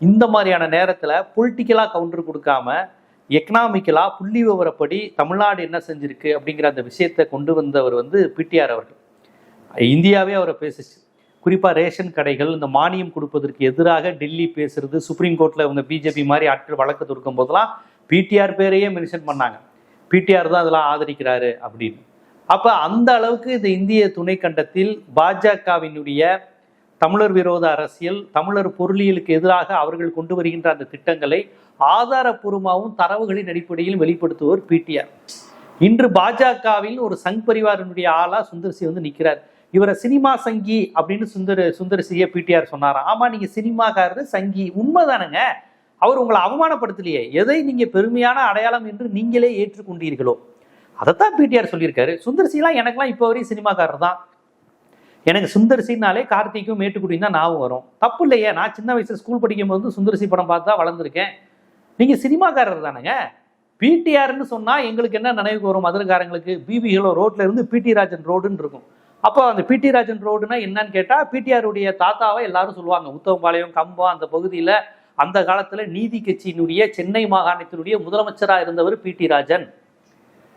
இந்த மாதிரியான நேரத்தில் பொலிட்டிக்கலாக கவுண்டர் கொடுக்காம எக்கனாமிக்கலா புள்ளி விவரப்படி தமிழ்நாடு என்ன செஞ்சிருக்கு அப்படிங்கிற அந்த விஷயத்தை கொண்டு வந்தவர் பிடிஆர் அவர்கள். இந்தியாவே அவரை பேசுச்சு. குறிப்பாக ரேஷன் கடைகள் இந்த மானியம் கொடுப்பதற்கு எதிராக டெல்லி பேசுறது, சுப்ரீம் கோர்ட்டில் இவங்க பிஜேபி மாதிரி ஆட்கள் வழக்கு தொடுக்கும் போதெல்லாம் பிடிஆர் பேரையே மென்ஷன் பண்ணாங்க. பிடிஆர் தான் அதெல்லாம் ஆதரிக்கிறாரு அப்படின்னு. அப்போ அந்த அளவுக்கு இந்த இந்திய துணை கண்டத்தில் பாஜகவினுடைய தமிழர் விரோத அரசியல், தமிழர் பொருளியலுக்கு எதிராக அவர்கள் கொண்டு வருகின்ற அந்த திட்டங்களை ஆதாரப்பூர்வமாகவும் தரவுகளின் அடிப்படையில் வெளிப்படுத்துவர் பிடிஆர். இன்று பாஜகவில் ஒரு சங் பரிவாரினுடைய ஆளா சுந்தர்சி நிற்கிறார். இவரை சினிமா சங்கி அப்படின்னு சுந்தர்சியை பிடிஆர் சொன்னாராம். ஆமா, நீங்க சினிமாக்காரரு சங்கி, உண்மைதானுங்க. அவர் உங்களை அவமானப்படுத்தலையே. எதை நீங்க பெருமையான அடையாளம் என்று நீங்களே ஏற்றுக்கொண்டீர்களோ அதைத்தான் பிடிஆர் சொல்லியிருக்காரு. சுந்தர்சிலாம் எனக்குலாம் இப்போ வரையும் சினிமாக்காரர் தான். எனக்கு சுந்தர்சினாலே கார்த்திக்கும் மேட்டுக்குடியும் தான் ஞாபகம் வரும். தப்பு இல்லையே, நான் சின்ன வயசுல ஸ்கூல் படிக்கும் போது சுந்தர்சி படம் பார்த்து தான் வளர்ந்துருக்கேன். நீங்க சினிமாக்காரர் தானுங்க. பிடிஆர்னு சொன்னா எங்களுக்கு என்ன நினைவுக்கு வரும்? மதுரைக்காரங்களுக்கு பிபிஹெலோ ரோட்ல இருந்து பிடி ராஜன் ரோடுன்னு இருக்கும். அப்போ அந்த பிடி ராஜன் ரோடுனா என்னன்னு கேட்டா பிடிஆருடைய தாத்தாவை எல்லாரும் சொல்லுவாங்க. உத்தமபாளையம், கம்பம் அந்த பகுதியில அந்த காலத்துல நீதி கட்சியினுடைய சென்னை மாகாணத்தினுடைய முதலமைச்சராக இருந்தவர் பிடி ராஜன்.